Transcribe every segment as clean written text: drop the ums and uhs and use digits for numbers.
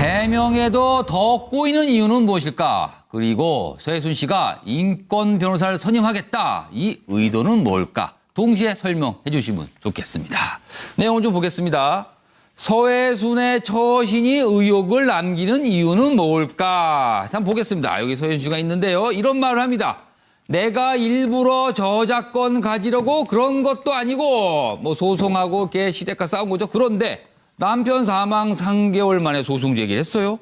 해명에도 더 꼬이는 이유는 무엇일까? 그리고 서해순 씨가 인권 변호사를 선임하겠다. 이 의도는 뭘까? 동시에 설명해 주시면 좋겠습니다. 내용을 좀 보겠습니다. 서해순의 처신이 의혹을 남기는 이유는 뭘까? 한번 보겠습니다. 여기 서해순 씨가 있는데요. 이런 말을 합니다. 내가 일부러 저작권 가지려고 그런 것도 아니고 뭐 소송하고 걔 시댁과 싸운 거죠. 그런데 남편 사망 3개월 만에 소송 제기를 했어요.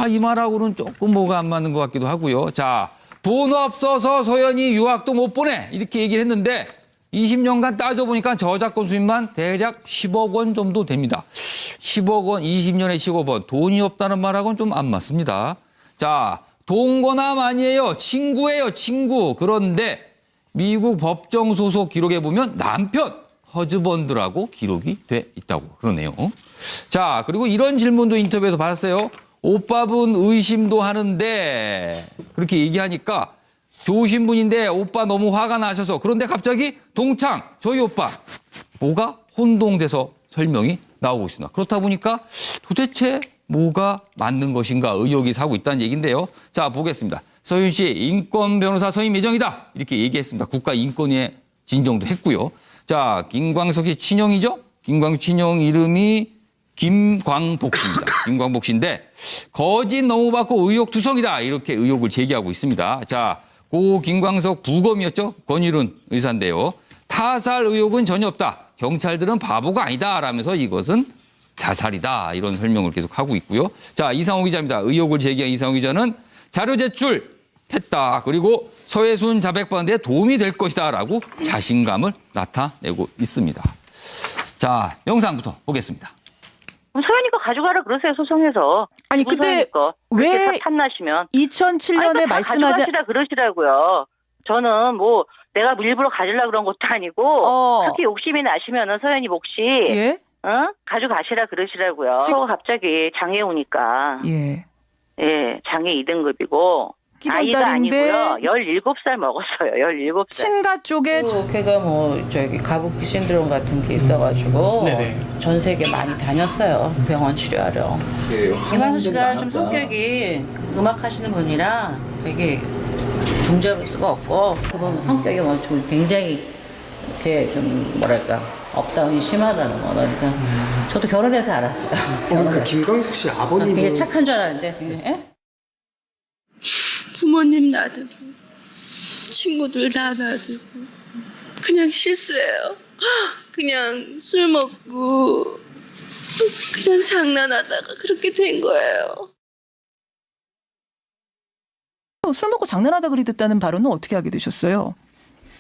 이 말하고는 조금 뭐가 안 맞는 것 같기도 하고요. 자, 돈 없어서 소연이 유학도 못 보내. 이렇게 얘기를 했는데 20년간 따져보니까 저작권 수입만 대략 10억 원 정도 됩니다. 10억 원, 20년에 10억 원. 돈이 없다는 말하고는 좀 안 맞습니다. 자, 동거남 아니에요. 친구예요, 친구. 그런데 미국 법정 소속 기록에 보면 남편, 허즈번드라고 기록이 돼 있다고 그러네요. 자, 그리고 이런 질문도 인터뷰에서 받았어요. 오빠분 의심도 하는데 그렇게 얘기하니까 좋으신 분인데 오빠 너무 화가 나셔서 그런데 갑자기 동창 저희 오빠 뭐가 혼동돼서 설명이 나오고 있습니다. 그렇다 보니까 도대체 뭐가 맞는 것인가 의혹이 사고 있다는 얘기인데요. 자, 보겠습니다. 서윤 씨 인권 변호사 선임 예정이다 이렇게 얘기했습니다. 국가인권위에 진정도 했고요. 자, 김광석 씨 친형이죠? 김광석 친형 이름이 김광복 씨입니다. 김광복 씨인데 거짓 너무 받고 의혹투성이다 이렇게 의혹을 제기하고 있습니다. 자, 고 김광석 부검이었죠? 권유른 의사인데요. 타살 의혹은 전혀 없다. 경찰들은 바보가 아니다 라면서 이것은 자살이다 이런 설명을 계속 하고 있고요. 자, 이상호 기자입니다. 의혹을 제기한 이상호 기자는 자료 제출했다. 그리고 서해순 자백받는 데 도움이 될 것이다 라고 자신감을 나타내고 있습니다. 자, 영상부터 보겠습니다. 소연이가 가져가라 그러세요, 소송에서. 아니 근데 왜 탐나시면 2007년에 말씀하지 가져가시라 그러시라고요. 저는 뭐 내가 일부러 가지려고 그런 것도 아니고 그렇게 욕심이 나시면은 소연이 몫이 예? 가져가시라 그러시라고요. 갑자기 장애 오니까. 예. 예, 장애 2등급이고 아이가 아니고요. 17살 먹었어요. 17살. 친가 쪽에 걔가 뭐 저기 가부키 신드롬 같은 게 있어가지고 전세계 많이 다녔어요. 병원 치료하러. 김광석 씨가 좀 성격이 음악 하시는 분이라 되게 종잡을 수가 없고 그 보면 성격이 뭐 좀 굉장히 이렇게 좀 뭐랄까 업다운이 심하다는 거. 그러니까 저도 결혼해서 알았어요. 그러니까 김광석 씨 아버님은 되게 착한 줄 알았는데 굉장히, 예? 부모님 놔두고 친구들 다 놔두고 그냥 실수해요. 그냥 술 먹고 그냥 장난하다가 그렇게 된 거예요. 술 먹고 장난하다 그랬다는 발언은 어떻게 하게 되셨어요?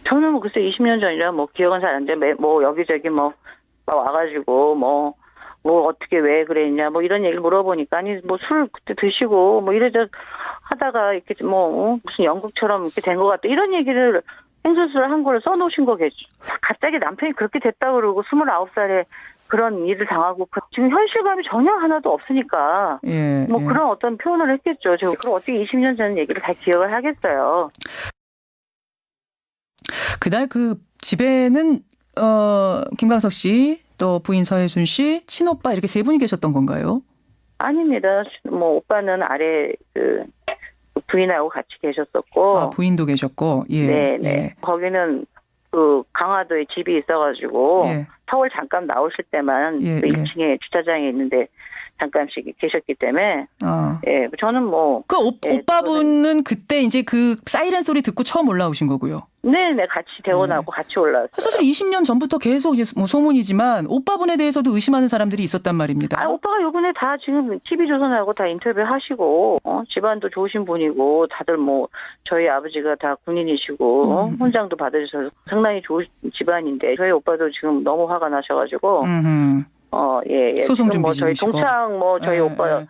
저는 뭐 글쎄 20년 전이라 뭐 기억은 잘 안 나는데 뭐 여기저기 뭐 와가지고 뭐 어떻게 왜 그랬냐 뭐 이런 얘기를 물어보니까 아니 뭐 술 그때 드시고 뭐 이래저 하다가 이렇게 뭐 무슨 연극처럼 이렇게 된 것 같다 이런 얘기를 행설수를 한 거를 써놓으신 거겠죠. 갑자기 남편이 그렇게 됐다 그러고 29살에 그런 일을 당하고 지금 현실감이 전혀 하나도 없으니까 그런 어떤 표현을 했겠죠. 제가 그럼 어떻게 20년 전 얘기를 다 기억을 하겠어요. 그날 그 집에는 김광석 씨, 또 부인 서해순 씨, 친오빠 이렇게 세 분이 계셨던 건가요? 아닙니다. 뭐 오빠는 아래 그 부인하고 같이 계셨었고. 부인도 계셨고. 예. 네. 예. 거기는 그 강화도에 집이 있어가지고 서울 잠깐 나오실 때만 그 1층에 주차장에 있는데 잠깐씩 계셨기 때문에 예, 저는 뭐 그 오빠분은 그때 이제 그 사이렌 소리 듣고 처음 올라오신 거고요. 네네 같이 대원하고 같이 올라왔어요. 사실 20년 전부터 계속 뭐 소문이지만 오빠분에 대해서도 의심하는 사람들이 있었단 말입니다. 오빠가 요번에 다 지금 TV조선하고 다 인터뷰 하시고 집안도 좋으신 분이고 다들 뭐 저희 아버지가 다 군인이시고 훈장도 받으셔서 상당히 좋은 집안인데 저희 오빠도 지금 너무 화가 나셔가지고 예. 소송 준비 뭐 저희 중이시고. 동창 뭐 저희 오빠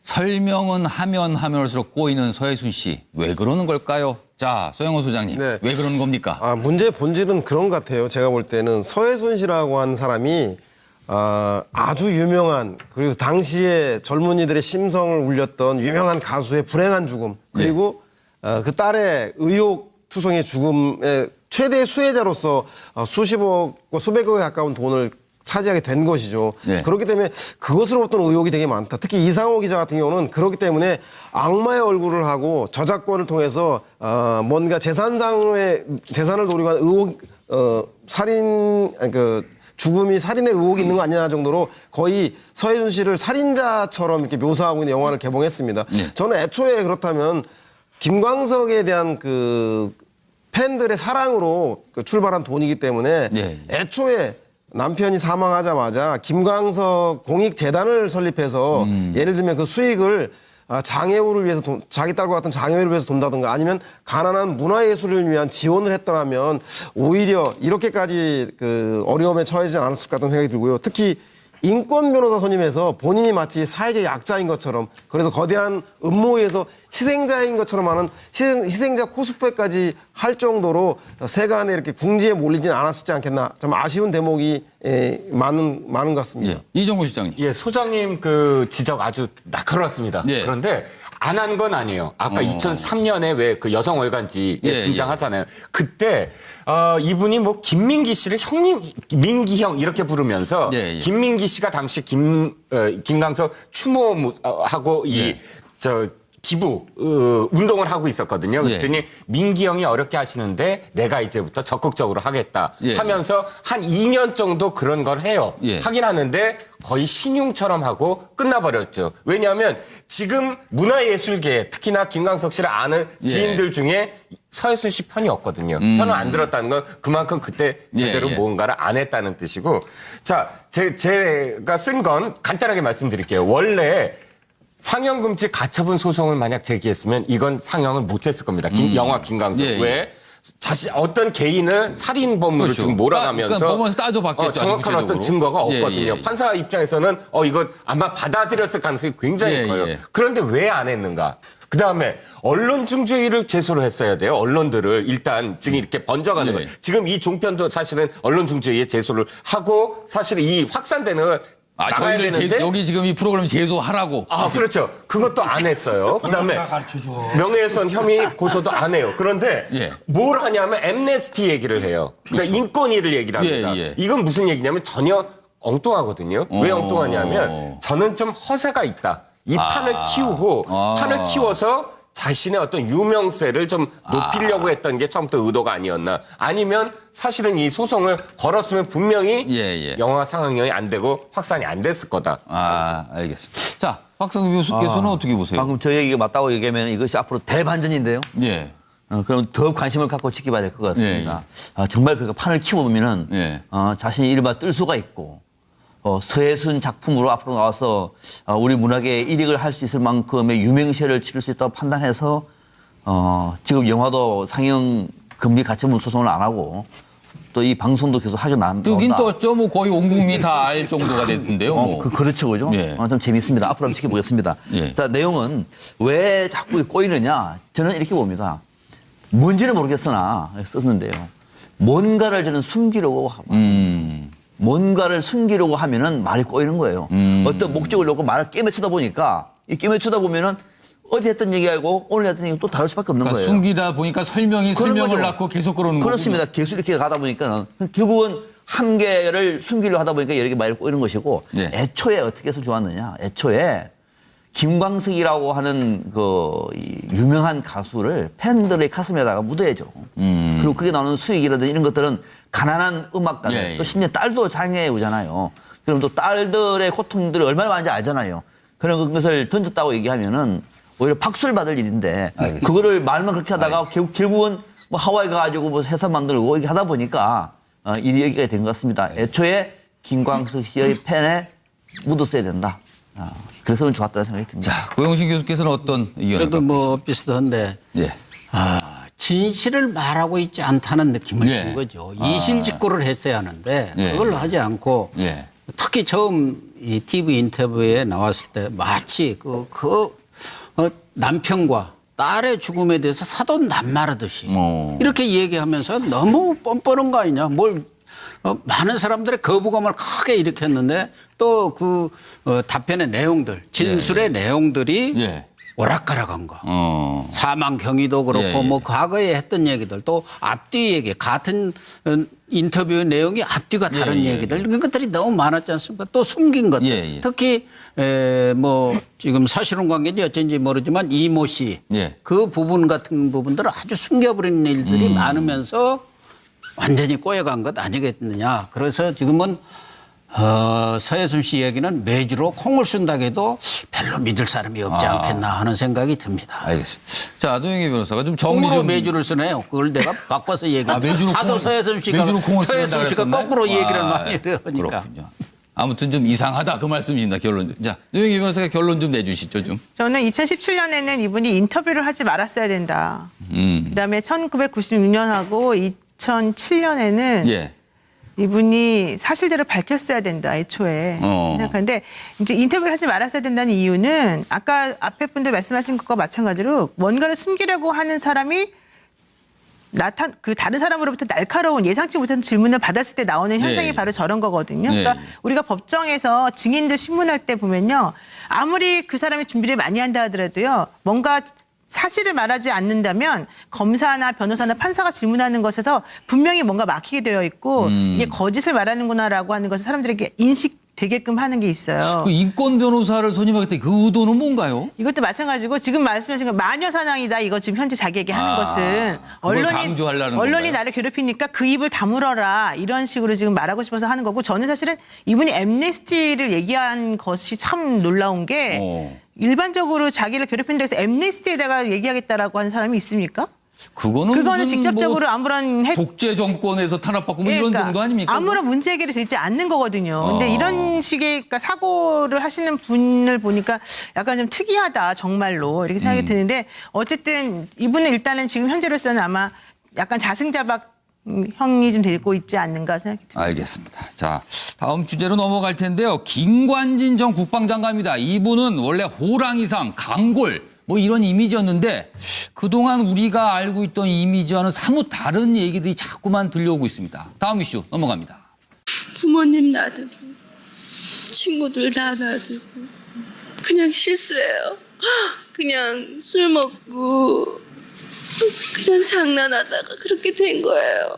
설명은 하면 할수록 꼬이는 서해순 씨. 왜 그러는 걸까요? 자, 서영호 소장님. 네. 왜 그러는 겁니까? 문제의 본질은 그런 것 같아요. 제가 볼 때는 서해순 씨라고 하는 사람이 아주 유명한 그리고 당시에 젊은이들의 심성을 울렸던 유명한 가수의 불행한 죽음 그리고 그 딸의 의혹투성의 죽음의 최대 수혜자로서 수십억, 수백억에 가까운 돈을 차지하게 된 것이죠. 네. 그렇기 때문에 그것으로부터는 의혹이 되게 많다. 특히 이상호 기자 같은 경우는 그렇기 때문에 악마의 얼굴을 하고 저작권을 통해서 뭔가 재산을 노리고 하는 의혹, 살인, 죽음이 살인의 의혹이 있는 거 아니냐 정도로 거의 서해준 씨를 살인자처럼 이렇게 묘사하고 있는 영화를 개봉했습니다. 네. 저는 애초에 그렇다면 김광석에 대한 그 팬들의 사랑으로 출발한 돈이기 때문에 네. 애초에 남편이 사망하자마자 김광석 공익재단을 설립해서 예를 들면 그 수익을 장애우를 위해서 자기 딸과 같은 장애우를 위해서 돈다든가 아니면 가난한 문화예술을 위한 지원을 했더라면 오히려 이렇게까지 그 어려움에 처해지지 않았을 것 같다는 생각이 들고요. 특히 인권 변호사 선임해서 본인이 마치 사회적 약자인 것처럼 그래서 거대한 음모에서 희생자인 것처럼 하는 희생자 코스프레까지 할 정도로 세간에 이렇게 궁지에 몰리지는 않았지 않겠나 좀 아쉬운 대목이 많은 것 같습니다. 예. 이정우 실장님. 예, 소장님 그 지적 아주 날카로웠습니다. 예. 그런데 안 한 건 아니에요. 아까 2003년에 왜 그 여성 월간지에 예, 등장하잖아요. 그때 이분이 뭐 김민기 씨를 형님, 민기 형 이렇게 부르면서 예, 예. 김민기 씨가 당시 김광석 추모하고 기부 운동을 하고 있었거든요. 그랬더니 예. 민기 형이 어렵게 하시는데 내가 이제부터 적극적으로 하겠다 예. 하면서 한 2년 정도 그런 걸 해요. 예. 하긴 하는데 거의 신용처럼 하고 끝나버렸죠. 왜냐하면 지금 문화예술계 특히나 김광석 씨를 아는 지인들 중에 서해순 씨 편이 없거든요. 편을 안 들었다는 건 그만큼 그때 제대로 예, 예. 뭔가를 안 했다는 뜻이고. 자, 제가 쓴 건 간단하게 말씀드릴게요. 원래 상영금지 가처분 소송을 만약 제기했으면 이건 상영을 못했을 겁니다. 영화 김광석. 예, 예. 왜? 어떤 개인을 살인범으로 그렇죠. 지금 몰아가면서 그러니까 법원에서 따져봤겠죠. 정확한 아주 어떤 구체적으로. 증거가 예, 없거든요. 예. 판사 입장에서는 이거 아마 받아들였을 가능성이 굉장히 예, 커요. 예. 그런데 왜 안 했는가? 그다음에 언론중재위를 제소를 했어야 돼요. 언론들을 일단 지금 이렇게 번져가는 예. 거예요. 지금 이 종편도 사실은 언론중재위에 제소를 하고 사실 이 확산되는 나가야 저희를 되는데 여기 지금 이 프로그램 제소하라고. 그렇죠. 그것도 안 했어요. 그다음에 명예훼손 혐의 고소도 안 해요. 그런데 예. 뭘 하냐면 엠네스티 얘기를 해요. 그러니까 인권위를 얘기를 합니다. 예, 예. 이건 무슨 얘기냐면 전혀 엉뚱하거든요. 왜 엉뚱하냐면 저는 좀 허세가 있다. 이 판을 키우고 판을 키워서 자신의 어떤 유명세를 좀 높이려고 했던 게 처음부터 의도가 아니었나. 아니면 사실은 이 소송을 걸었으면 분명히 예. 영화 상영이 안 되고 확산이 안 됐을 거다. 알겠습니다. 자, 박성규 교수께서는 어떻게 보세요? 방금 저 얘기가 맞다고 얘기하면 이것이 앞으로 대반전인데요. 예. 그럼 더 관심을 갖고 지켜봐야 될 것 같습니다. 정말 그 판을 키워보면은 예. 자신이 이른바 뜰 수가 있고 서해순 작품으로 앞으로 나와서 우리 문학에 일익을 할 수 있을 만큼의 유명세를 치를 수 있다고 판단해서 지금 영화도 상영 금리 가처분 소송을 안 하고 또 이 방송도 계속 하게 나온다. 뜨긴 떴죠. 뭐 거의 온 국민이 다 알 정도가 됐는데요. 뭐. 그렇죠, 그죠? 예. 좀 재밌습니다. 앞으로 한번 지켜보겠습니다. 예. 자, 내용은 왜 자꾸 꼬이느냐? 저는 이렇게 봅니다. 뭔지는 모르겠으나 썼는데요. 뭔가를 저는 숨기려고 뭔가를 숨기려고 하면은 말이 꼬이는 거예요. 어떤 목적을 놓고 말을 꿰매치다 보니까 이 꿰매치다 보면은 어제 했던 얘기하고 오늘 했던 얘기 또 다를 수밖에 없는 그러니까 거예요. 숨기다 보니까 설명이 그런 설명을 거죠. 낳고 계속 그러는 거죠. 그렇습니다. 계속 이렇게 가다 보니까는 결국은 한 개를 숨기려 하다 보니까 여러 개 말이 꼬이는 것이고 네. 애초에 어떻게 해서 좋았느냐. 애초에 김광석이라고 하는 이 유명한 가수를 팬들의 가슴에다가 묻어야죠. 그리고 그게 나오는 수익이라든지 이런 것들은 가난한 음악가들 예, 예. 또 심지어 딸도 장애우잖아요. 그럼 또 딸들의 고통들이 얼마나 많은지 알잖아요. 그런 것을 던졌다고 얘기하면은 오히려 박수를 받을 일인데 그거를 말만 그렇게 하다가 결국은 뭐 하와이 가가지고 뭐 회사 만들고 이렇게 하다 보니까 이 얘기가 된 것 같습니다. 애초에 김광석 씨의 팬에 묻었어야 된다. 그래서 좋았다는 생각이 듭니다. 자, 고영신 교수께서는 어떤 의견을 저도 뭐 비슷한데 예. 진실을 말하고 있지 않다는 느낌을 예. 준 거죠. 이실직고를 했어야 하는데 예. 그걸 하지 않고 예. 특히 처음 이 TV 인터뷰에 나왔을 때 마치 남편과 딸의 죽음에 대해서 사돈난말하듯이 이렇게 얘기하면서 너무 뻔뻔한 거 아니냐. 많은 사람들의 거부감을 크게 일으켰는데 또 그 답변의 내용들, 진술의 내용들이 예. 오락가락한 거. 사망 경위도 그렇고 예, 예. 뭐 과거에 했던 얘기들 또 앞뒤 얘기 같은 인터뷰 내용이 앞뒤가 다른 예, 얘기들 이런 것들이 너무 많았지 않습니까? 또 숨긴 것들. 예, 예. 특히 뭐 지금 사실혼 관계인지 어쩐지 모르지만 이모 씨. 예. 그 부분 같은 부분들을 아주 숨겨버리는 일들이 많으면서 완전히 꼬여간 것 아니겠느냐. 그래서 지금은 서해순 씨 얘기는 매주로 콩을 쓴다고 해도 별로 믿을 사람이 없지 않겠나 하는 생각이 듭니다. 알겠습니다. 자, 노영희 변호사가 좀 정리 콩으로 좀. 매주를 쓰네요. 그걸 내가 바꿔서 얘기하면 매주로 하도 콩- 서해순 씨가 매주로 콩을 서해순 쓴다 씨가 그랬었나요? 거꾸로 얘기를 아, 많이 해요. 그러니까. 그렇군요. 아무튼 좀 이상하다 그 말씀입니다. 결론. 자, 노영희 변호사가 결론 좀 내주시죠 좀. 저는 2017년에는 이분이 인터뷰를 하지 말았어야 된다. 그다음에 1996년하고 2007년에는 예. 이분이 사실대로 밝혔어야 된다, 애초에. 생각하는데 이제 인터뷰를 하지 말았어야 된다는 이유는 아까 앞에 분들 말씀하신 것과 마찬가지로 뭔가를 숨기려고 하는 사람이 그 다른 사람으로부터 날카로운 예상치 못한 질문을 받았을 때 나오는 현상이 예. 바로 저런 거거든요. 예. 그러니까 우리가 법정에서 증인들 신문할 때 보면요. 아무리 그 사람이 준비를 많이 한다 하더라도요. 뭔가 사실을 말하지 않는다면 검사나 변호사나 판사가 질문하는 것에서 분명히 뭔가 막히게 되어 있고 이게 거짓을 말하는구나라고 하는 것을 사람들에게 인식되게끔 하는 게 있어요. 그 인권 변호사를 선임하겠다 그 의도는 뭔가요? 이것도 마찬가지고 지금 말씀하신 거 마녀 사냥이다 이거 지금 현재 자기에게 하는 것은 그걸 강조하려는 언론이 건가요? 나를 괴롭히니까 그 입을 다물어라 이런 식으로 지금 말하고 싶어서 하는 거고 저는 사실은 이분이 앰네스티를 얘기한 것이 참 놀라운 게 일반적으로 자기를 괴롭힌다 해서 앰네스티에다가 얘기하겠다라고 하는 사람이 있습니까? 그거는 무슨 직접적으로 뭐 아무런 독재 정권에서 탄압받고 뭐 이런 정도 아닙니까? 아무런 문제 해결이 되지 않는 거거든요. 근데 이런 식의 그러니까 사고를 하시는 분을 보니까 약간 좀 특이하다 정말로 이렇게 생각이 드는데 어쨌든 이분은 일단은 지금 현재로서는 아마 약간 자승자박 형이 좀 되고 있지 않는가 생각이 듭니다. 알겠습니다. 자, 다음 주제로 넘어갈 텐데요. 김관진 전 국방장관입니다. 이분은 원래 호랑이상, 강골 뭐 이런 이미지였는데 그동안 우리가 알고 있던 이미지와는 사뭇 다른 얘기들이 자꾸만 들려오고 있습니다. 다음 이슈 넘어갑니다. 부모님 놔두고 친구들 다 놔두고 그냥 실수해요. 그냥 술 먹고 그냥 장난하다가 그렇게 된 거예요.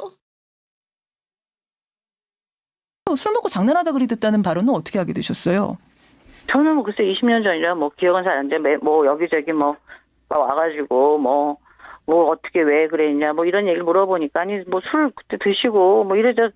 술 먹고 장난하다 그리 듣다는 발언은 어떻게 하게 되셨어요? 저는 뭐 글쎄 20년 전이라 뭐 기억은 잘 안 나는데 뭐 여기저기 뭐 와가지고 뭐 어떻게 왜 그랬냐 뭐 이런 얘기를 물어보니까 아니 뭐 술 그때 드시고 뭐 이래저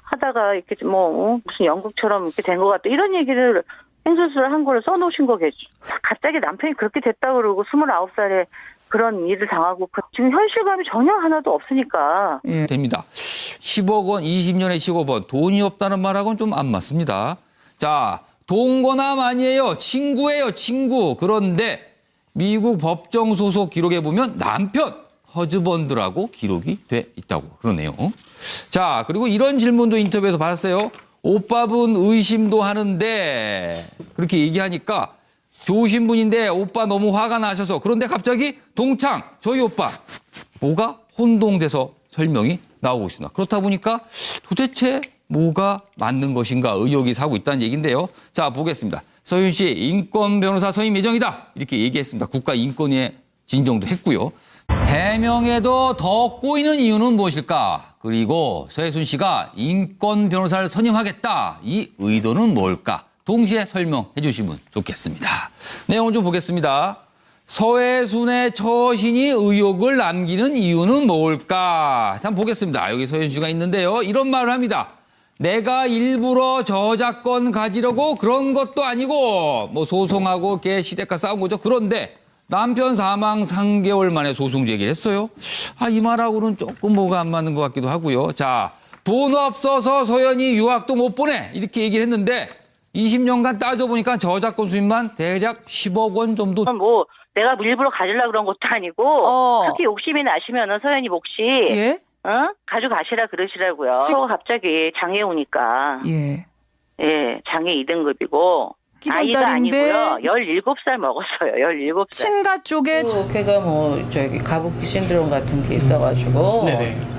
하다가 이렇게 뭐 무슨 연극처럼 이렇게 된 것 같다 이런 얘기를 행설수를 한 거를 써놓으신 거겠죠. 갑자기 남편이 그렇게 됐다 그러고 29살에 그런 일을 당하고 지금 현실감이 전혀 하나도 없으니까. 됩니다. 10억 원, 20년에 10억 원. 돈이 없다는 말하고는 좀 안 맞습니다. 자, 동거남 아니에요. 친구예요, 친구. 그런데 미국 법정 소속 기록에 보면 남편 허즈번드라고 기록이 돼 있다고 그러네요. 자, 그리고 이런 질문도 인터뷰에서 받았어요. 오빠분 의심도 하는데 그렇게 얘기하니까 좋으신 분인데 오빠 너무 화가 나셔서 그런데 갑자기 동창 저희 오빠 뭐가 혼동돼서 설명이 나오고 있습니다. 그렇다 보니까 도대체 뭐가 맞는 것인가 의혹이 사고 있다는 얘기인데요. 자, 보겠습니다. 서윤 씨 인권 변호사 선임 예정이다 이렇게 얘기했습니다. 국가인권위에 진정도 했고요. 해명에도 더 꼬이는 이유는 무엇일까? 그리고 서해순 씨가 인권 변호사를 선임하겠다 이 의도는 뭘까? 동시에 설명해 주시면 좋겠습니다. 내용을 좀 보겠습니다. 서해순의 처신이 의혹을 남기는 이유는 뭘까? 한번 보겠습니다. 여기 서해순 씨가 있는데요. 이런 말을 합니다. 내가 일부러 저작권 가지려고 그런 것도 아니고 뭐 소송하고 걔 시댁과 싸운 거죠. 그런데 남편 사망 3개월 만에 소송 제기를 했어요. 이 말하고는 조금 뭐가 안 맞는 것 같기도 하고요. 자, 돈 없어서 서연이 유학도 못 보내 이렇게 얘기를 했는데 20년간 따져보니까 저작권 수입만 대략 10억 원 정도. 뭐 내가 일부러 가지려고 그런 것도 아니고 특히 욕심이 나시면은 서연이 몫이 가져가시라 그러시라고요. 갑자기 장애 오니까. 장애 2등급이고 아이가 아니고요. 17살 먹었어요. 17살. 친가 쪽에 걔가 뭐 저기 가부키 신드롬 같은 게 있어가지고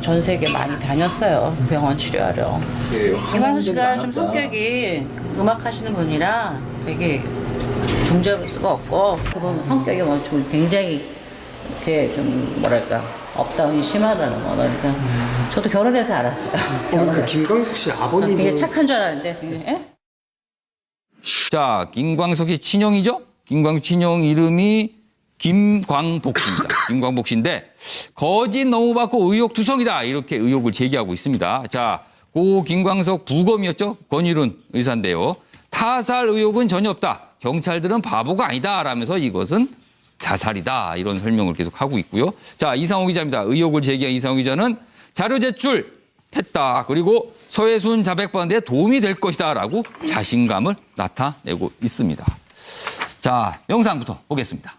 전 세계 많이 다녔어요. 병원 치료하러. 김광석 씨가 좀 성격이 음악 하시는 분이라 되게 종잡을 수가 없고 그 보면 성격이 뭐 좀 굉장히 이렇게 좀 뭐랄까 업다운이 심하다는 거. 그러니까 저도 결혼해서 알았어요. 그 김광석 씨 저는 아버님은 되게 착한 줄 알았는데 굉장히, 예? 자, 김광석이 친형이죠? 김광석 친형 이름이 김광복 씨입니다. 김광복 씨인데 거짓 너무 받고 의혹 투성이다 이렇게 의혹을 제기하고 있습니다. 자, 고 김광석 부검이었죠? 권일훈 의사인데요. 타살 의혹은 전혀 없다. 경찰들은 바보가 아니다 라면서 이것은 자살이다 이런 설명을 계속 하고 있고요. 자, 이상호 기자입니다. 의혹을 제기한 이상호 기자는 자료 제출했다. 그리고 서해순 자백받는 데 도움이 될 것이다 라고 자신감을 나타내고 있습니다. 자, 영상부터 보겠습니다.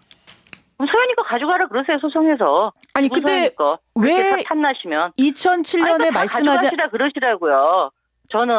소연이가 가져가라 그러세요, 소송에서. 아니, 근데 왜 탐나시면 2007년에 아니, 다 말씀하지 가져가시라 그러시라고요. 저는